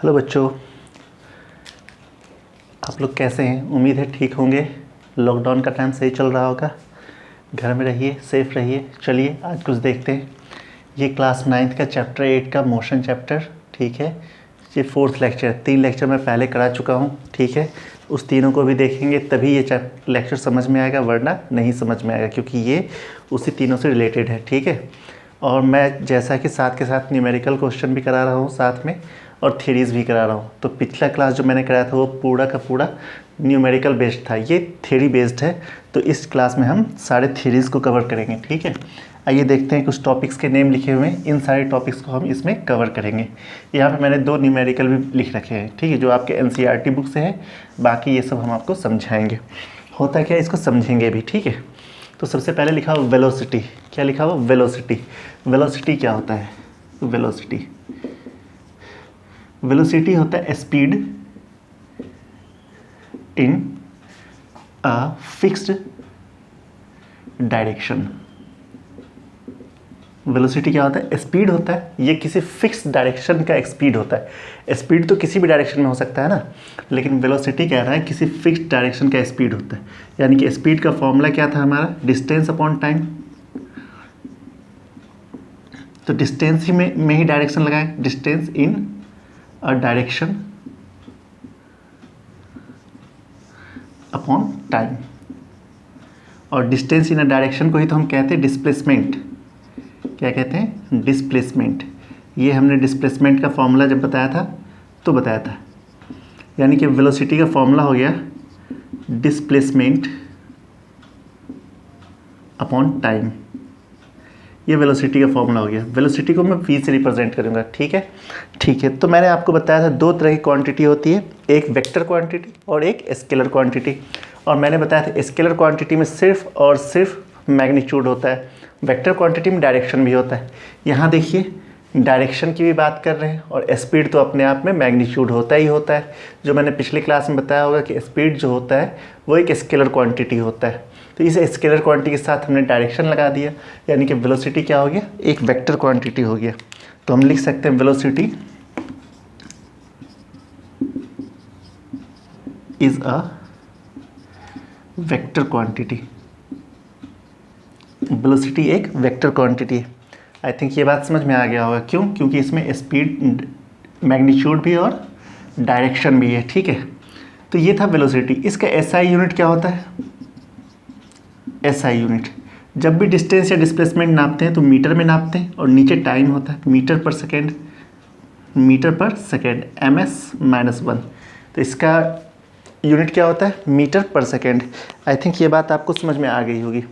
Hello बच्चों, आप लोग कैसे हैं? उम्मीद है ठीक होंगे। लॉकडाउन का टाइम सही चल रहा होगा। घर में रहिए, सेफ रहिए। चलिए आज कुछ देखते हैं। ये क्लास 9th का चैप्टर 8 का मोशन चैप्टर, ठीक है। ये 4th लेक्चर, 3 लेक्चर मैं पहले करा चुका हूँ, ठीक है। उस तीनों को भी देखेंगे तभी ये लेक्चर समझ में आएगा, वरना नहीं समझ में आएगा, क्योंकि ये उसी तीनों से रिलेटेड है, ठीक है। और मैं जैसा कि साथ के साथ न्यूमेरिकल क्वेश्चन भी करा रहा हूँ साथ में, और थ्योरीज़ भी करा रहा हूँ। तो पिछला क्लास जो मैंने कराया था वो पूरा का पूरा न्यूमेरिकल बेस्ड था, ये थ्योरी बेस्ड है। तो इस क्लास में हम सारे थ्योरीज़ को कवर करेंगे, ठीक है। आइए देखते हैं, कुछ टॉपिक्स के नेम लिखे हुए हैं, इन सारे टॉपिक्स को हम इसमें कवर करेंगे। यहाँ पे मैंने 2 न्यूमेरिकल भी लिख रखे हैं, ठीक है, जो आपके NCERT बुक से है। बाकी ये सब हम आपको समझाएंगे। होता क्या है, इसको समझेंगे भी, ठीक है। तो सबसे पहले लिखा हुआ वेलोसिटी। क्या लिखा हुआ? वेलोसिटी। वेलोसिटी क्या होता है? वेलोसिटी वेलोसिटी होता है speed in a fixed direction. Velocity क्या होता है? स्पीड होता है, ये किसी फिक्स डायरेक्शन का स्पीड होता है। स्पीड तो किसी भी डायरेक्शन में हो सकता है ना, लेकिन वेलोसिटी कह रहा है किसी फिक्स डायरेक्शन का स्पीड होता है। यानी कि स्पीड का फॉर्मूला क्या था हमारा? Distance upon time. तो डिस्टेंस ही में ही डायरेक्शन लगाएं, distance in a direction upon time. और डिस्टेंस इन अ डायरेक्शन को ही तो हम कहते हैं डिस्प्लेसमेंट। क्या कहते हैं? डिस्प्लेसमेंट। ये हमने डिस्प्लेसमेंट का फॉर्मूला जब बताया था तो बताया था। यानी कि वेलोसिटी का फॉर्मूला हो गया डिस्प्लेसमेंट अपॉन टाइम। ये वेलोसिटी का फॉर्मूला हो गया। वेलोसिटी को मैं v से रिप्रेजेंट करूँगा, ठीक है। ठीक है, तो मैंने आपको बताया था 2 तरह की क्वांटिटी होती है, एक वेक्टर क्वांटिटी और एक स्केलर क्वांटिटी। और मैंने बताया था स्केलर क्वांटिटी में सिर्फ और सिर्फ मैग्नीट्यूड होता है, वेक्टर क्वांटिटी में डायरेक्शन भी होता है। यहाँ देखिए, डायरेक्शन की भी बात कर रहे हैं, और स्पीड तो अपने आप में मैग्नीट्यूड होता ही होता है। जो मैंने पिछले क्लास में बताया होगा कि स्पीड जो होता है वो एक स्केलर क्वांटिटी होता है। तो इस स्केलर क्वांटिटी के साथ हमने डायरेक्शन लगा दिया, यानी कि वेलोसिटी क्या हो गया? एक वेक्टर क्वांटिटी हो गया। तो हम लिख सकते हैं velocity is a vector quantity. Velocity एक वेक्टर क्वांटिटी है। आई थिंक ये बात समझ में आ गया होगा। क्यों? क्योंकि इसमें स्पीड, मैग्नीट्यूड भी और डायरेक्शन भी है, ठीक है। तो ये था वेलोसिटी। इसका SI यूनिट क्या होता है? SI यूनिट, जब भी डिस्टेंस या डिस्प्लेसमेंट नापते हैं तो मीटर में नापते हैं, और नीचे टाइम होता है metre per second. Metre per second, ms-1। तो इसका यूनिट क्या होता है? Metre per second. I think ये बात आपको समझ में आ गई होगी,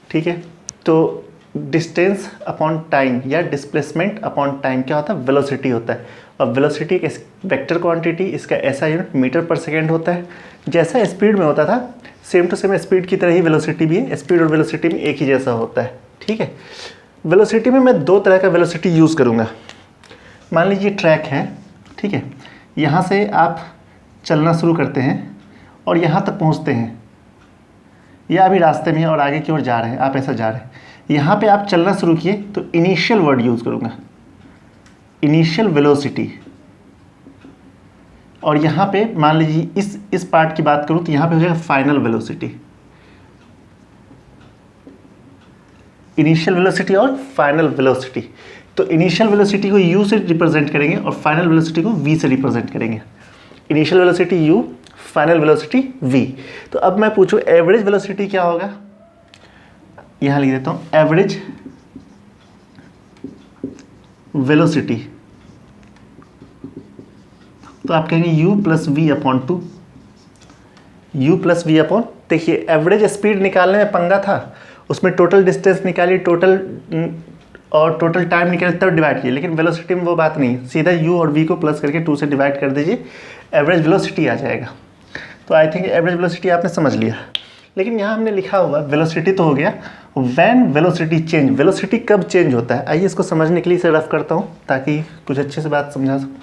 ठीक है। तो डिस्टेंस अपॉन टाइम या डिस्प्लेसमेंट अपॉन टाइम क्या होता है? वेलोसिटी होता है। और वेलोसिटी एक वेक्टर क्वांटिटी, इसका SI unit metre per second होता है। जैसा स्पीड में होता था, सेम टू सेम स्पीड की तरह ही वेलोसिटी भी है। स्पीड और वेलोसिटी में एक ही जैसा होता है, ठीक है। वेलोसिटी में मैं 2 तरह का वेलोसिटी यूज़ करूँगा। मान लीजिए ट्रैक है, ठीक है। यहाँ से आप चलना शुरू करते हैं और यहाँ तक पहुँचते हैं, या अभी रास्ते में है और आगे की ओर जा रहे हैं, आप ऐसा जा रहे हैं। यहाँ पे आप चलना शुरू किए तो इनिशियल वर्ड यूज़ करूँगा, इनिशियल वेलोसिटी। और यहाँ पे मान लीजिए इस पार्ट की बात करूँ तो यहाँ पे हो जाएगा फाइनल वेलोसिटी। इनिशियल वेलोसिटी और फाइनल वेलोसिटी। तो इनिशियल वेलोसिटी को u से रिप्रेजेंट करेंगे और फाइनल वेलोसिटी को v से रिप्रेजेंट करेंगे। Initial velocity u, final velocity v। तो अब मैं पूछूं एवरेज वेलोसिटी क्या होगा? यहाँ लिख देता हूँ एवरेज वेलोसिटी। तो आप कहेंगे u plus V upon 2। u plus V upon, देखिए एवरेज स्पीड निकालने में पंगा था, उसमें टोटल डिस्टेंस निकालिए, टोटल टाइम निकालिए, तब डिवाइड कीजिए। लेकिन वेलोसिटी में वो बात नहीं, सीधा u और v को प्लस करके 2 से डिवाइड कर दीजिए, एवरेज वेलोसिटी आ जाएगा। तो आई थिंक एवरेज वेलोसिटी आपने समझ लिया। लेकिन यहाँ हमने लिखा हुआ वेलोसिटी तो हो गया, व्हेन वेलोसिटी चेंज, वेलोसिटी कब चेंज होता है। आइए इसको समझने के लिए इसे रफ करता हूँ ताकि कुछ अच्छे से बात समझा सकूँ।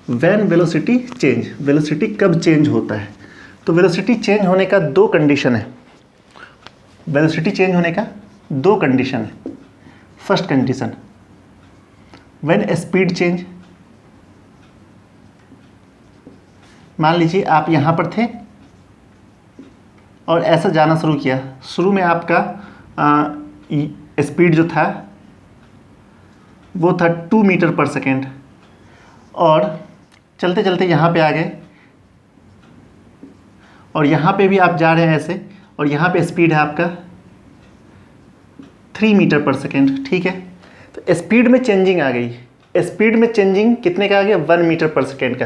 व्हेन वेलोसिटी चेंज, वेलोसिटी कब चेंज होता है? तो वेलोसिटी चेंज होने का 2 कंडीशन है। वेलोसिटी चेंज होने का दो कंडीशन है। First condition, when speed change, मान लीजिए आप यहाँ पर थे और ऐसा जाना शुरू किया। शुरू में आपका स्पीड जो था वो था 2 मीटर पर सेकेंड, और चलते चलते यहाँ पे आ गए और यहाँ पे भी आप जा रहे हैं ऐसे, और यहाँ पे स्पीड है आपका 3 मीटर पर सेकेंड। ठीक है, तो स्पीड में चेंजिंग आ गई। स्पीड में चेंजिंग कितने का आ गया? 1 मीटर पर सेकेंड का।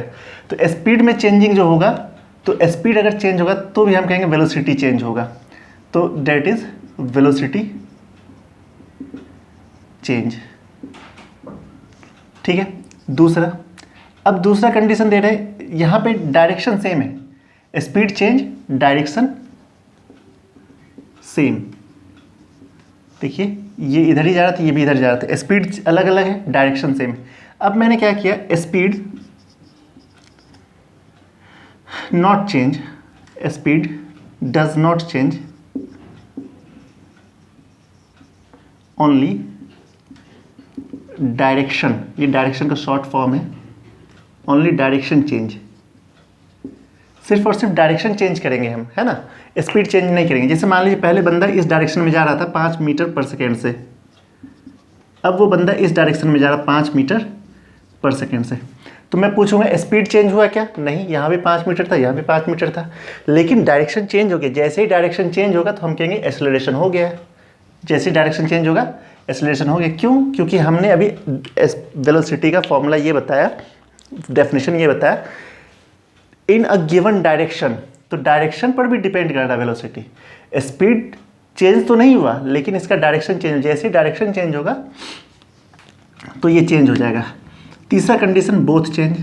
तो स्पीड में चेंजिंग जो होगा, तो स्पीड अगर चेंज होगा तो भी हम कहेंगे वेलोसिटी चेंज होगा। तो दैट इज वेलोसिटी चेंज। ठीक है, दूसरा, अब दूसरा कंडीशन दे रहे हैं, यहाँ पे डायरेक्शन सेम है, स्पीड चेंज, डायरेक्शन सेम। देखिए ये इधर ही जा रहा था, ये भी इधर जा रहा था, स्पीड अलग अलग है, डायरेक्शन सेम है। अब मैंने क्या किया, speed not change, speed does not change, only direction, ये डायरेक्शन का शॉर्ट फॉर्म है, ओनली डायरेक्शन चेंज। सिर्फ और सिर्फ डायरेक्शन चेंज करेंगे हम, है ना, स्पीड चेंज नहीं करेंगे। जैसे मान लीजिए पहले बंदा इस डायरेक्शन में जा रहा था 5 मीटर पर सेकेंड से, अब वो बंदा इस डायरेक्शन में जा रहा 5 मीटर पर सेकेंड से। तो मैं पूछूंगा स्पीड चेंज हुआ क्या? नहीं, यहाँ भी 5 मीटर था, यहाँ भी 5 मीटर था, लेकिन डायरेक्शन चेंज हो गया। जैसे ही डायरेक्शन चेंज होगा तो हम कहेंगे एक्सेलरेशन हो गया है। जैसे ही डायरेक्शन चेंज होगा एक्सेलरेशन हो गया। क्यों? क्योंकि हमने अभी वेलोसिटी का फॉर्मूला ये बताया, डेफिनेशन ये बताया, इन अ गिवन डायरेक्शन। तो डायरेक्शन पर भी डिपेंड कर रहा है वेलोसिटी। स्पीड चेंज तो नहीं हुआ, लेकिन इसका डायरेक्शन चेंज, जैसे ही डायरेक्शन चेंज होगा तो ये चेंज हो जाएगा। तीसरा कंडीशन, बोथ चेंज,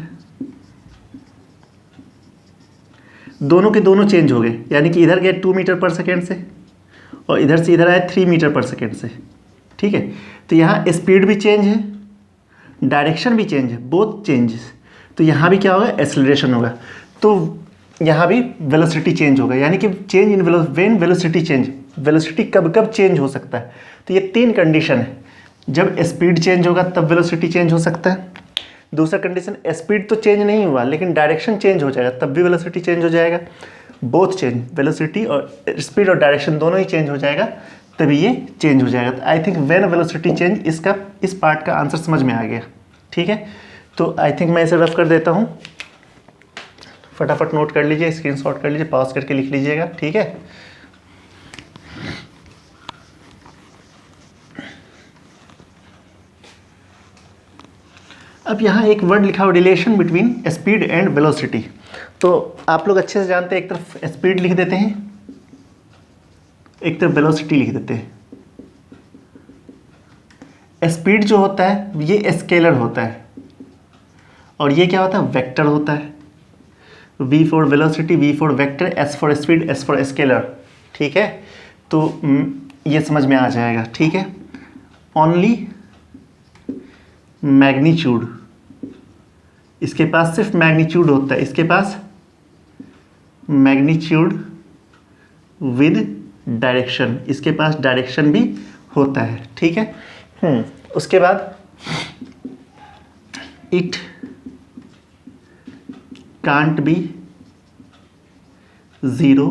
दोनों के दोनों चेंज हो गए, यानी कि इधर गए 2 मीटर पर सेकेंड से और इधर से इधर आए 3 मीटर पर सेकेंड से। ठीक है, तो यहाँ स्पीड भी चेंज है, डायरेक्शन भी चेंज है, बोथ चेंजेस। तो यहाँ भी क्या होगा? एक्सेलरेशन होगा। तो यहाँ भी वेलोसिटी चेंज होगा, यानी कि change in when velocity change, velocity कब कब चेंज हो सकता है। तो ये 3 कंडीशन है, जब स्पीड चेंज होगा तब वेलोसिटी चेंज हो सकता है। दूसरा कंडीशन, स्पीड तो चेंज नहीं हुआ लेकिन डायरेक्शन चेंज हो जाएगा, तब भी वेलोसिटी चेंज हो जाएगा। बोथ चेंज, वेलोसिटी और स्पीड और डायरेक्शन दोनों ही चेंज हो जाएगा, तभी ये चेंज हो जाएगा। तो I think when velocity change, इसका इस पार्ट का आंसर समझ में आ गया। ठीक है, तो आई थिंक मैं इसे रफ कर देता हूँ, फटाफट नोट कर लीजिए, स्क्रीनशॉट कर लीजिए, पॉज करके लिख लीजिएगा। ठीक है, अब यहाँ एक वर्ड लिखा हुआ, relation between speed and velocity. तो आप लोग अच्छे से जानते हैं, एक तरफ स्पीड लिख देते हैं, एक तरफ वेलोसिटी लिख देते हैं। स्पीड जो होता है ये स्केलर होता है, और ये क्या होता है? वेक्टर होता है। V for velocity, V for vector, S for speed, S for scalar. ठीक है, तो ये समझ में आ जाएगा। ठीक है, ओनली मैग्नीट्यूड, इसके पास सिर्फ मैग्नीट्यूड होता है, इसके पास मैग्नीट्यूड विद डायरेक्शन, इसके पास डायरेक्शन भी होता है। ठीक है, उसके बाद it can't be zero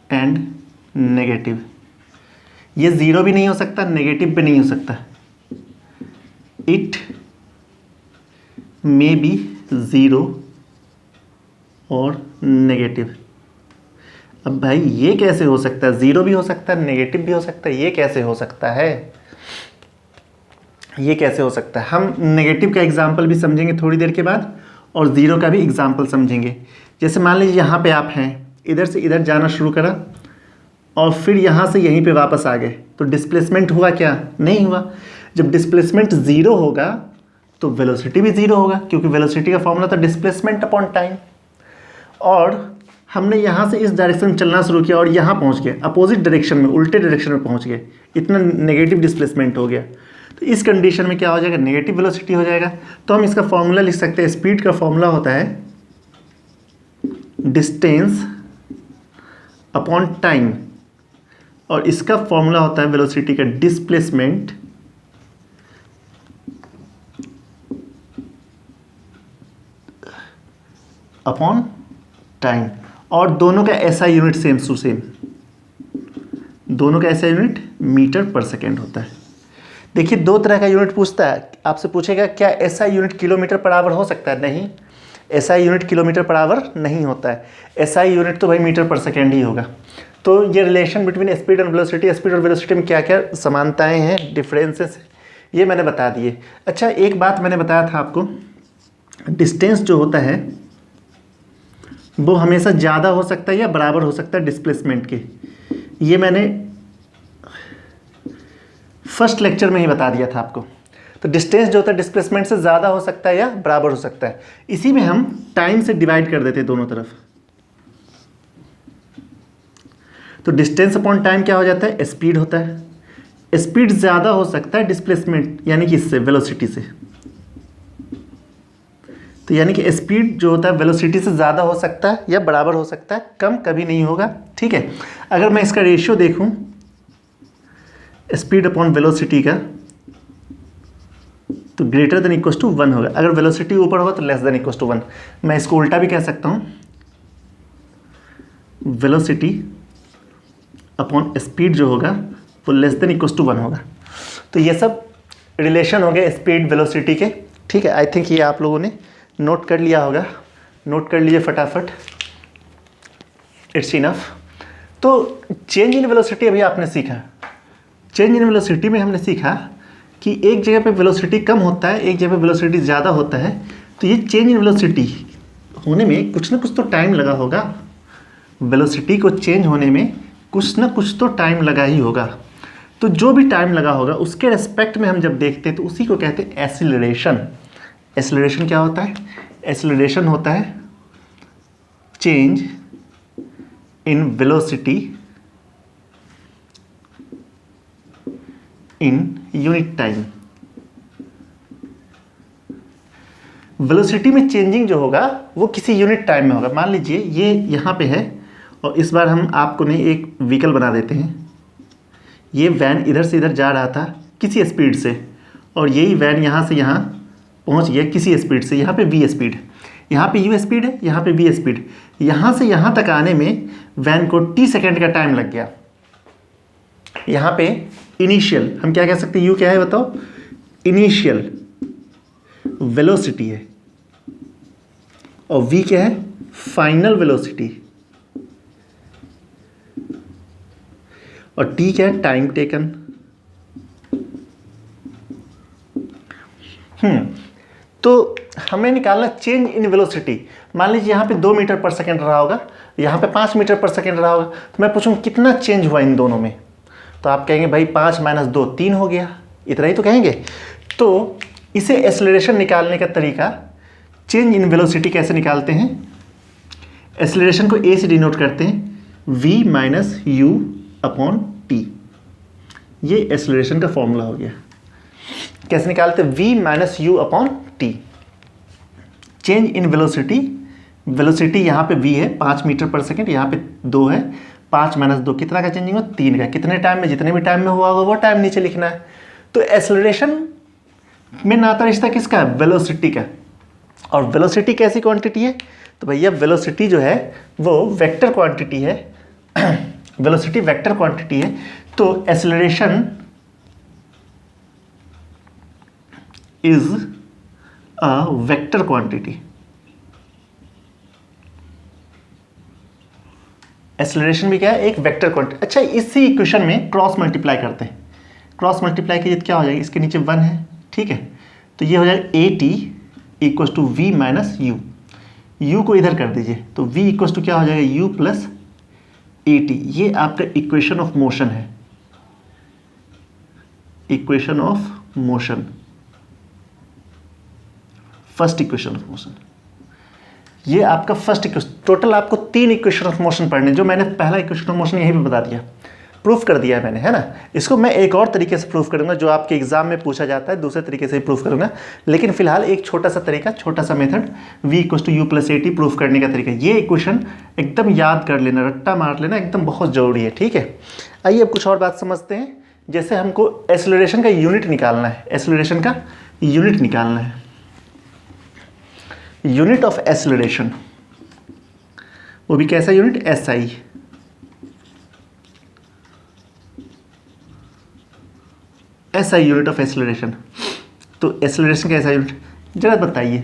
and negative, ये ज़ीरो भी नहीं हो सकता, नेगेटिव भी नहीं हो सकता। इट मे बी ज़ीरो और नेगेटिव। अब भाई ये कैसे हो सकता है? ज़ीरो भी हो सकता है, नेगेटिव भी हो सकता है, ये कैसे हो सकता है? ये कैसे हो सकता है? हम नेगेटिव का एग्जाम्पल भी समझेंगे थोड़ी देर के बाद, और ज़ीरो का भी एग्जाम्पल समझेंगे। जैसे मान लीजिए यहाँ पे आप हैं, इधर से इधर जाना शुरू करा और फिर यहाँ से यहीं पे वापस आ गए, तो डिस्प्लेसमेंट हुआ क्या? नहीं हुआ। जब डिस्प्लेसमेंट ज़ीरो होगा तो वेलोसिटी भी ज़ीरो होगा, क्योंकि वेलोसिटी का फॉर्मूला था डिस्प्लेसमेंट अपॉन टाइम। और हमने यहाँ से इस डायरेक्शन में चलना शुरू किया और यहाँ पहुँच गए, अपोजिट डायरेक्शन में, उल्टे डायरेक्शन में पहुँच गए, इतना नेगेटिव डिस्प्लेसमेंट हो गया। तो इस कंडीशन में क्या हो जाएगा? नेगेटिव वेलोसिटी हो जाएगा। तो हम इसका फॉर्मूला लिख सकते हैं, स्पीड का फॉर्मूला होता है डिस्टेंस अपॉन टाइम और इसका फॉर्मूला होता है वेलोसिटी का डिस्प्लेसमेंट अपॉन टाइम, और दोनों का ऐसा यूनिट सेम टू सेम, दोनों का ऐसा यूनिट मीटर पर सेकेंड होता है। देखिए दो तरह का यूनिट पूछता है, आपसे पूछेगा क्या ऐसा यूनिट किलोमीटर पर आवर हो सकता है? नहीं, ऐसा यूनिट किलोमीटर पर आवर नहीं होता है, ऐसा यूनिट तो भाई मीटर पर सेकेंड ही होगा। तो ये relation between speed and velocity, speed और वेलोसिटी में क्या क्या समानताएं हैं, डिफरेंसेस, ये मैंने बता दिए। अच्छा एक बात मैंने बताया था आपको, डिस्टेंस जो होता है वो हमेशा ज़्यादा हो सकता है या बराबर हो सकता है डिस्प्लेसमेंट के, ये मैंने फर्स्ट लेक्चर में ही बता दिया था आपको। तो डिस्टेंस जो होता है डिस्प्लेसमेंट से ज़्यादा हो सकता है या बराबर हो सकता है, इसी में हम टाइम से डिवाइड कर देते हैं दोनों तरफ। तो डिस्टेंस अपॉन टाइम क्या हो जाता है? स्पीड होता है। स्पीड ज़्यादा हो सकता है डिस्प्लेसमेंट यानी कि इससे, वेलोसिटी से। तो यानी कि स्पीड जो होता है वेलोसिटी से ज़्यादा हो सकता है या बराबर हो सकता है, कम कभी नहीं होगा, ठीक है। अगर मैं इसका रेशियो देखूं स्पीड अपॉन वेलोसिटी का, तो ग्रेटर देन इक्वल टू 1 होगा। अगर वेलोसिटी ऊपर होगा तो लेस देन इक्वल टू 1। मैं इसको उल्टा भी कह सकता हूँ, वेलोसिटी अपॉन स्पीड जो होगा वो लेस देन इक्वल टू 1 होगा। तो ये सब रिलेशन हो गए स्पीड वेलोसिटी के, ठीक है। आई थिंक ये आप लोगों ने नोट कर लिया होगा, नोट कर लीजिए फटाफट, इट्स इनफ। तो चेंज इन वेलोसिटी अभी आपने सीखा, चेंज इन वेलोसिटी में हमने सीखा कि एक जगह पे वेलोसिटी कम होता है, एक जगह पे वेलोसिटी ज़्यादा होता है। तो ये चेंज इन वेलोसिटी होने में कुछ ना कुछ तो टाइम लगा होगा, वेलोसिटी को चेंज होने में कुछ ना कुछ तो टाइम लगा ही होगा। तो जो भी टाइम लगा होगा उसके रेस्पेक्ट में हम जब देखते हैं तो उसी को कहते हैं एक्सीलरेशन। एक्सीलरेशन क्या होता है? एक्सीलरेशन होता है change in velocity in unit time. Velocity में चेंजिंग जो होगा वो किसी यूनिट टाइम में होगा। मान लीजिए ये यहाँ पे है और इस बार हम आपको ने एक व्हीकल बना देते हैं, ये वैन इधर से इधर जा रहा था किसी स्पीड से, और यही वैन यहाँ से यहाँ पहुँच गया किसी स्पीड से, यहाँ पे वी स्पीड, यहाँ पे यू स्पीड है, यहाँ पे वी स्पीड। यहाँ से यहाँ तक आने में वैन को t सेकेंड का टाइम लग गया। यहाँ पे इनिशियल हम क्या कह सकते हैं, यू क्या है बताओ? इनिशियल वेलोसिटी है, और वी क्या है? फाइनल वेलोसिटी, और टी क्या है? Time taken. तो हमें निकालना चेंज इन वेलोसिटी। मान लीजिए यहाँ पे 2 मीटर पर सेकेंड रहा होगा, यहाँ पे 5 मीटर पर सेकेंड रहा होगा, तो मैं पूछूँ कितना चेंज हुआ इन दोनों में, तो आप कहेंगे भाई 5 - 2 3 हो गया, इतना ही तो कहेंगे। तो इसे एक्सेलरेशन निकालने का तरीका, चेंज इन वेलोसिटी कैसे निकालते हैं? एक्सेलरेशन को ए से डिनोट करते हैं, v - u अपॉन टी। ये एक्सेलरेशन का फॉर्मूला हो गया। कैसे निकालते हैं? v - u upon T. Change in velocity, velocity यहाँ पे v है 5 मीटर पर सेकेंड, यहाँ पे 2 है, 5 - 2 कितना का चेंजिंग हो? 3 का। कितने टाइम में? जितने भी टाइम में हुआ होगा वो टाइम नीचे लिखना है। तो एक्सेलरेशन में नाता रिश्ता किसका है? वेलोसिटी का। और वेलोसिटी कैसी क्वांटिटी है? तो भैया वेलोसिटी जो है वो वेक्टर क्वांटिटी है, वेलोसिटी वेक्टर क्वांटिटी है। तो acceleration is a vector quantity. Acceleration भी क्या है? एक वेक्टर क्वांटिटी। अच्छा, इसी इक्वेशन में क्रॉस मल्टीप्लाई करते हैं। क्रॉस मल्टीप्लाई कीजिए तो क्या हो जाएगा? इसके नीचे 1 है, ठीक है। तो ये हो जाएगा A T equal to V minus U. U को इधर कर दीजिए तो v इक्वल टू क्या हो जाएगा? u plus A T. ये आपका इक्वेशन ऑफ मोशन है, equation of motion, first equation of motion. ये आपका फर्स्ट इक्वेशन। टोटल आपको 3 इक्वेशन ऑफ मोशन पढ़ने, जो मैंने पहला इक्वेशन ऑफ मोशन यहीं पे बता दिया। प्रूफ कर दिया है मैंने, है ना। इसको मैं एक और तरीके से प्रूफ करूँगा जो आपके एग्जाम में पूछा जाता है, दूसरे तरीके से प्रूफ करूँगा। लेकिन फिलहाल एक छोटा सा तरीका, छोटा सा method v = u + at proof करने का तरीका, ये इक्वेशन एकदम याद कर लेना, रट्टा मार लेना, एकदम बहुत ज़रूरी है, ठीक है। आइए अब कुछ और बात समझते हैं। जैसे हमको एक्सेलरेशन का यूनिट निकालना है, एक्सेलरेशन का यूनिट निकालना है, यूनिट ऑफ एक्सेलरेशन, वो भी कैसा unit, SI। SI unit of acceleration. तो एक्सेलरेशन का ऐसा यूनिट, जरा बताइए,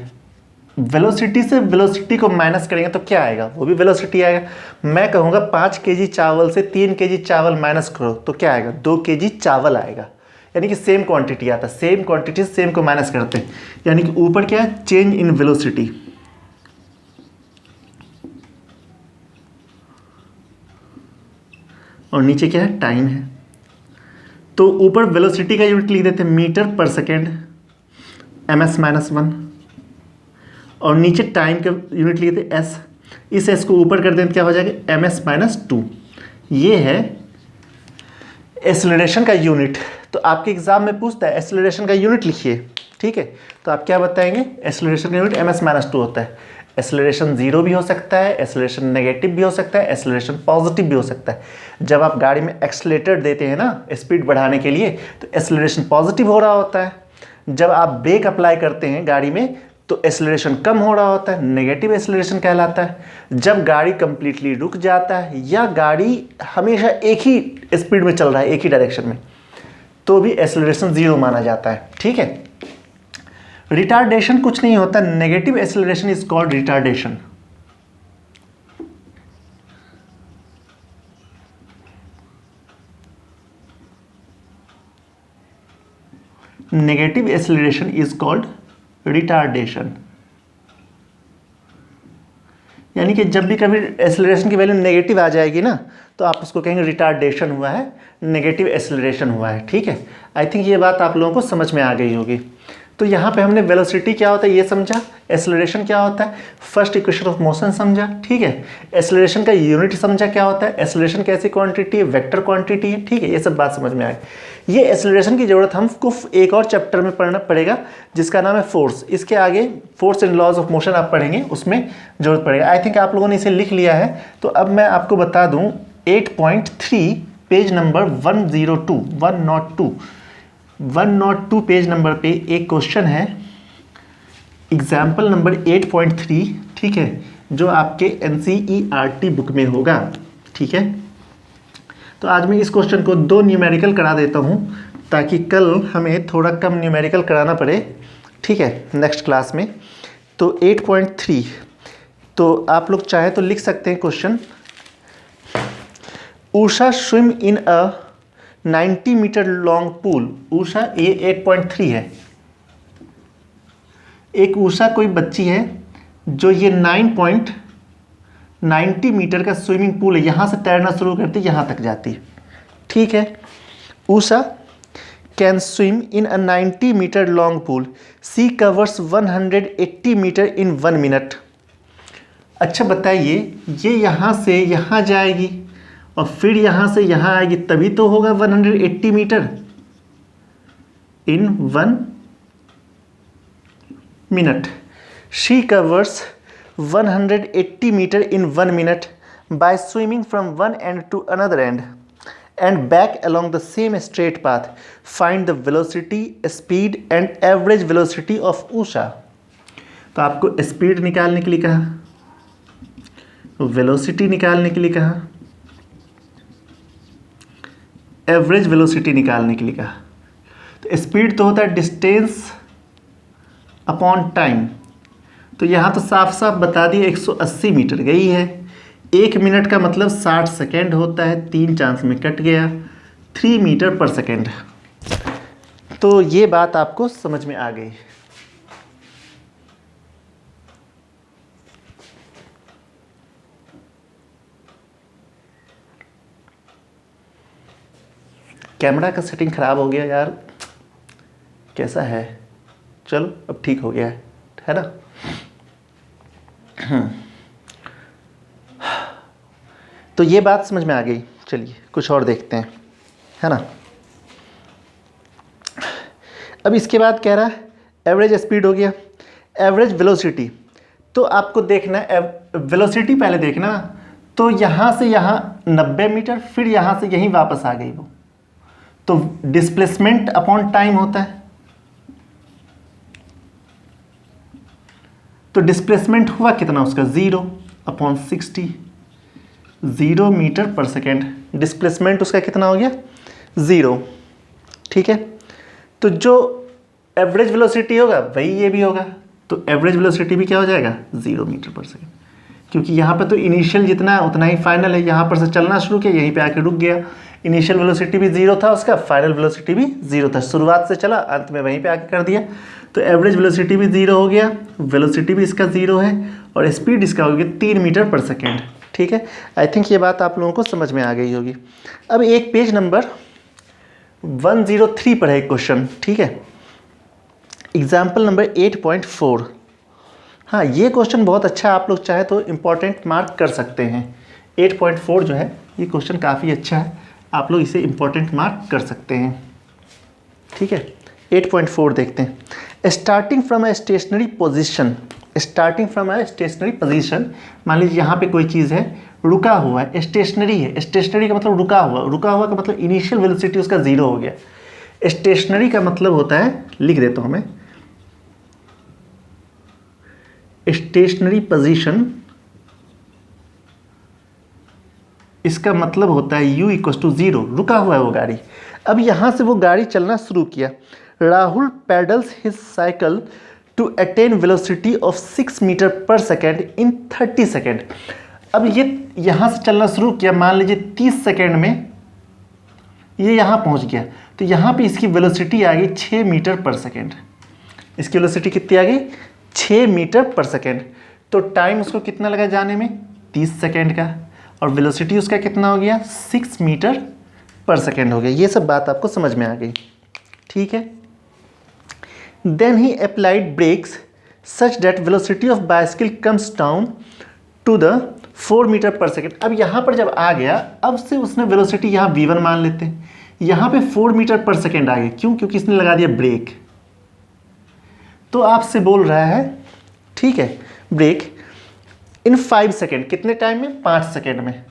वेलोसिटी से वेलोसिटी को माइनस करेंगे तो क्या आएगा, वो भी वेलोसिटी आएगा। मैं कहूँगा 5 kg चावल से 3 kg चावल माइनस करो तो क्या आएगा, 2 kg चावल आएगा। यानी कि सेम क्वांटिटी आता है, सेम क्वांटिटी से सेम को माइनस करते हैं, यानी कि ऊपर क्या है, चेंज इन वेलोसिटी, और नीचे क्या है, टाइम है। तो ऊपर वेलोसिटी का यूनिट लिख देते हैं मीटर पर सेकेंड, ms-1, और नीचे टाइम का यूनिट लिए थे s। इस s को ऊपर कर दें तो क्या हो जाएगा, ms-2। ये है एक्सेलरेशन का यूनिट। तो आपके एग्जाम में पूछता है एक्सेलरेशन का यूनिट लिखिए, ठीक है। तो आप क्या बताएंगे, एक्सेलरेशन का यूनिट ms-2 होता है। एक्सेलरेशन 0 भी हो सकता है, एक्सेलरेशन नेगेटिव भी हो सकता है, एक्सेलरेशन पॉजिटिव भी हो सकता है। जब आप गाड़ी में एक्सेलेटर देते हैं ना स्पीड बढ़ाने के लिए, तो एक्सेलरेशन पॉजिटिव हो रहा होता है। जब आप ब्रेक अप्लाई करते हैं गाड़ी में तो एक्सेलरेशन कम हो रहा होता है, नेगेटिव एक्सेलरेशन कहलाता है। जब गाड़ी कंप्लीटली रुक जाता है या गाड़ी हमेशा एक ही स्पीड में चल रहा है, एक ही डायरेक्शन में, तो भी एक्सेलरेशन 0 माना जाता है, ठीक है। रिटार्डेशन कुछ नहीं होता, negative acceleration is called retardation. Negative acceleration is called retardation. यानी कि जब भी कभी एक्सेलरेशन की वैल्यू नेगेटिव आ जाएगी ना, तो आप उसको कहेंगे रिटार्डेशन हुआ है, नेगेटिव एक्सेलरेशन हुआ है, ठीक है। आई थिंक ये बात आप लोगों को समझ में आ गई होगी। तो यहाँ पे हमने वेलोसिटी क्या होता है ये समझा, एक्सेलरेशन क्या होता है, फर्स्ट इक्वेशन ऑफ मोशन समझा, ठीक है। एक्सेलरेशन का यूनिट समझा क्या होता है, एक्सेलरेशन कैसी क्वांटिटी है, वेक्टर क्वांटिटी है, ठीक है। ये सब बात समझ में आ गई। ये एक्सेलरेशन की ज़रूरत हमको एक और चैप्टर में पढ़ना पड़ेगा जिसका नाम है फोर्स। इसके आगे force and laws of motion आप पढ़ेंगे, उसमें जरूरत पड़ेगा। आई थिंक आप लोगों ने इसे लिख लिया है। तो अब मैं आपको बता दूँ 8.3 पेज नंबर 102 पेज नंबर पे एक क्वेश्चन है, एग्जाम्पल नंबर 8.3, ठीक है, जो आपके NCERT बुक में होगा, ठीक है। तो आज मैं इस क्वेश्चन को 2 न्यूमेरिकल करा देता हूँ ताकि कल हमें थोड़ा कम न्यूमेरिकल कराना पड़े, ठीक है, नेक्स्ट क्लास में। तो 8.3, तो आप लोग चाहे तो लिख सकते हैं question, Usha swim in a 90 metre long pool. Usha, ये 8.3 है। एक उषा कोई बच्ची है जो ये 9.90 मीटर का स्विमिंग पूल है, यहाँ से तैरना शुरू करती है, यहाँ तक जाती है, ठीक है। Usha can swim in a 90 metre long pool, she covers 180 metre in 1 minute. अच्छा बताइए, ये यहाँ से यहाँ जाएगी और फिर यहाँ से यहाँ आएगी, तभी तो होगा 180 metre in 1 minute. She covers 180 metre in 1 minute by swimming from one end to another end and back along the same straight path. Find the velocity, speed and average velocity of Usha. तो आपको speed निकालने के लिए कहा, velocity निकालने के लिए कहा, एवरेज वेलोसिटी निकालने के लिए कहा। तो स्पीड तो होता है डिस्टेंस अपॉन टाइम, तो यहाँ तो साफ साफ बता दिए 180 मीटर गई है। 1 मिनट का मतलब 60 सेकेंड होता है, 3 चांस में कट गया, 3 मीटर पर सेकेंड। तो ये बात आपको समझ में आ गई। कैमरा का सेटिंग ख़राब हो गया यार, कैसा है, चलो अब ठीक हो गया है ना। तो ये बात समझ में आ गई। चलिए कुछ और देखते हैं। है ना। अब इसके बाद कह रहा है एवरेज स्पीड हो गया, एवरेज वेलोसिटी। तो आपको देखना है वेलोसिटी पहले देखना, तो यहाँ से यहाँ 90 मीटर, फिर यहाँ से यहीं वापस आ गई वो, तो डिस्प्लेसमेंट अपॉन टाइम होता है। तो डिस्प्लेसमेंट हुआ कितना उसका 0/60, 0 मीटर पर सेकेंड। डिस्प्लेसमेंट उसका कितना हो गया 0, ठीक है। तो जो एवरेज वेलोसिटी होगा वही ये भी होगा, तो एवरेज वेलोसिटी भी क्या हो जाएगा 0 मीटर पर सेकेंड, क्योंकि यहाँ पे तो इनिशियल जितना है उतना ही फाइनल है। यहाँ पर से चलना शुरू किया, यहीं पे आके रुक गया। इनिशियल वेलोसिटी भी 0 था उसका, फाइनल वेलोसिटी भी 0 था। शुरुआत से चला, अंत में वहीं पे आके कर दिया, तो एवरेज वेलोसिटी भी 0 हो गया, वेलोसिटी भी इसका 0 है, और स्पीड इसका हो गया 3 मीटर पर सेकेंड, ठीक है। आई थिंक ये बात आप लोगों को समझ में आ गई होगी। अब एक पेज नंबर 103 पर है एक क्वेश्चन, ठीक है, एग्जाम्पल नंबर 8.4। हाँ, ये क्वेश्चन बहुत अच्छा है, आप लोग चाहे तो इम्पॉर्टेंट मार्क कर सकते हैं। 8.4 जो है ये क्वेश्चन काफ़ी अच्छा है, आप लोग इसे इम्पॉर्टेंट मार्क कर सकते हैं, ठीक है। 8.4 देखते हैं। Starting from a stationary position, starting from a stationary position, मान लीजिए यहाँ पे कोई चीज़ है, रुका हुआ है, स्टेशनरी है। स्टेशनरी का मतलब रुका हुआ, रुका हुआ का मतलब इनिशियल वेलोसिटी उसका 0 हो गया। स्टेशनरी का मतलब होता है, लिख देता हूँ मैं, स्टेशनरी पोजीशन, इसका मतलब होता है u = 0, रुका हुआ है वो गाड़ी। अब यहाँ से वो गाड़ी चलना शुरू किया। Rahul pedals his cycle to attain velocity of 6 metre per second in 30 second. अब ये यहाँ से चलना शुरू किया, मान लीजिए 30 सेकेंड में ये यहाँ पहुँच गया, तो यहाँ पे इसकी वेलोसिटी आ गई 6 मीटर पर सेकेंड। इसकी वेलोसिटी कितनी आ गई 6 मीटर पर सेकेंड। तो टाइम उसको कितना लगा जाने में 30 सेकेंड का, और वेलोसिटी उसका कितना हो गया 6 मीटर पर सेकेंड हो गया। ये सब बात आपको समझ में आ गई, ठीक है। Then he applied brakes such that velocity of bicycle comes down to the 4 metre per second. अब यहाँ पर जब आ गया, अब से उसने वेलोसिटी यहाँ v1 मान लेते हैं, यहाँ पे 4 मीटर पर सेकेंड आ गया, क्यों? क्योंकि इसने लगा दिया ब्रेक। तो आपसे बोल रहा है, ठीक है, ब्रेक इन 5 सेकेंड, कितने टाइम में 5 सेकेंड में,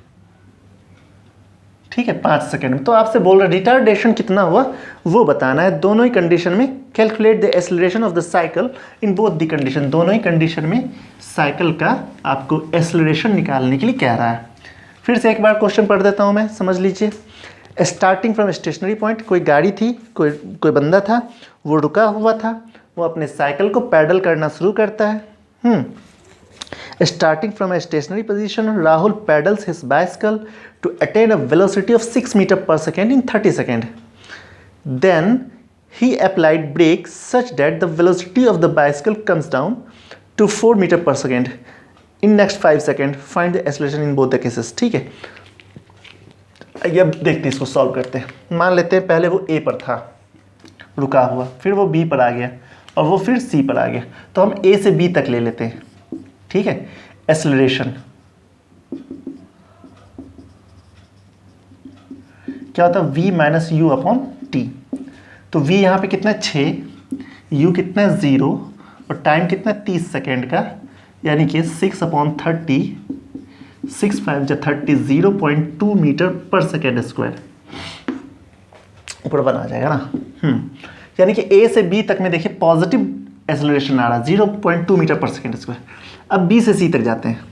ठीक है 5 सेकेंड में। तो आपसे बोल रहा है रिटार्डेशन कितना हुआ वो बताना है दोनों ही कंडीशन में। Calculate the acceleration of the cycle in both the condition, दोनों ही कंडीशन में साइकिल का आपको एक्सेलरेशन निकालने के लिए कह रहा है। फिर से एक बार क्वेश्चन पढ़ देता हूं मैं, समझ लीजिए। स्टार्टिंग फ्रॉम स्टेशनरी पॉइंट, कोई गाड़ी थी, कोई बंदा था, वो रुका हुआ था, वो अपने साइकिल को पैडल करना शुरू करता है। Starting from a stationary position, Rahul pedals his bicycle to attain a velocity of 6 meter per second in 30 seconds. Then he applied brakes such that the velocity of the bicycle comes down to 4 meter per second in next 5 seconds. Find the acceleration in both the cases. ठीक है, अब देखते हैं इसको solve करते हैं। मान लेते हैं पहले वो A पर था रुका हुआ, फिर वो B पर आ गया, और वो फिर C पर आ गया। तो हम A से B तक ले लेते हैं, ठीक है। एक्सेलरेशन क्या होता है v - u/t। तो v यहाँ पे कितना 6, u कितना 0, और टाइम कितना 30 सेकेंड का, यानी कि 6/30, 6 5 जा 30, 0.2 मीटर पर सेकेंड स्क्वायर, ऊपर बना जाएगा ना। यानी कि A से B तक में देखिए पॉजिटिव एक्सेलरेशन आ रहा है 0.2 मीटर पर सेकेंड स्क्वायर। अब B से C तक जाते हैं,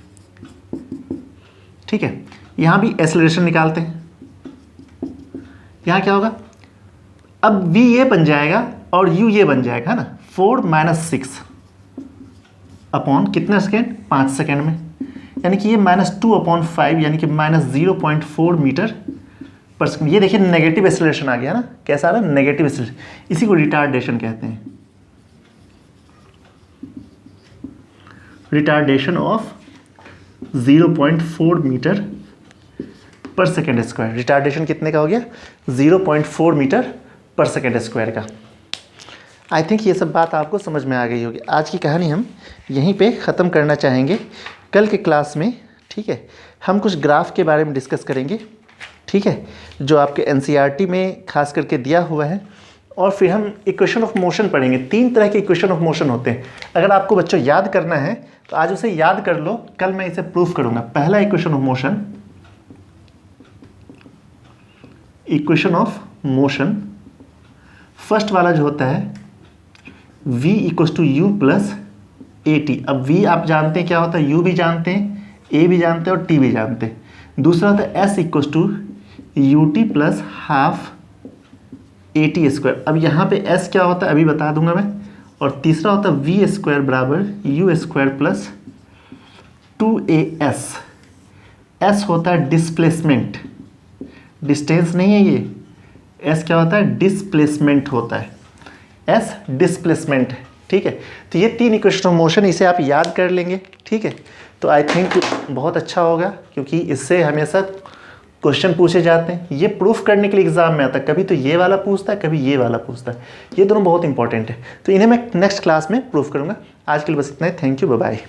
ठीक है, यहाँ भी एक्सेलरेशन निकालते हैं। यहाँ क्या होगा, अब V ये बन जाएगा और U ये बन जाएगा, है ना, 4 - 6 अपॉन कितना सेकेंड 5 सेकेंड में, यानी कि ये -2/5, यानी कि -0.4 मीटर पर सेकेंड। ये देखिए नेगेटिव एक्सेलरेशन आ गया ना, कैसा आ रहा है नेगेटिव एक्सेलरेशन, इसी को रिटार्डेशन कहते हैं, retardation of 0.4 metre per second square. Retardation कितने का हो गया 0.4 मीटर पर सेकेंड स्क्वायर का। आई थिंक ये सब बात आपको समझ में आ गई होगी। आज की कहानी हम यहीं पे ख़त्म करना चाहेंगे। कल के क्लास में, ठीक है, हम कुछ ग्राफ के बारे में डिस्कस करेंगे। ठीक है, जो आपके एनसीईआरटी में खास करके दिया हुआ है। और फिर हम इक्वेशन ऑफ मोशन पढ़ेंगे। 3 तरह के इक्वेशन ऑफ मोशन होते हैं। अगर आपको बच्चों याद करना है तो आज उसे याद कर लो, कल मैं इसे प्रूफ करूंगा। पहला इक्वेशन ऑफ मोशन, फर्स्ट वाला जो होता है v equals to U plus A T. अब v आप जानते हैं क्या होता है, u भी जानते हैं, a भी जानते हैं और t भी जानते हैं। दूसरा होता है s equals to U T plus half A T square. अब यहाँ पे s क्या होता है अभी बता दूंगा मैं। और तीसरा होता है v स्क्वायर बराबर you square plus 2as। s होता है डिस्प्लेसमेंट, डिस्टेंस नहीं है ये। s क्या होता है, डिस्प्लेसमेंट होता है, s डिस्प्लेसमेंट। ठीक है, तो ये 3 इक्वेशन ऑफ मोशन, इसे आप याद कर लेंगे। ठीक है, तो आई थिंक बहुत अच्छा होगा, क्योंकि इससे हमेशा क्वेश्चन पूछे जाते हैं। ये प्रूफ करने के लिए एग्जाम में आता है, कभी तो ये वाला पूछता है, कभी ये वाला पूछता है। ये दोनों बहुत इंपॉर्टेंट है, तो इन्हें मैं नेक्स्ट क्लास में प्रूफ करूँगा। आज के लिए बस इतना ही। Thank you, bye bye.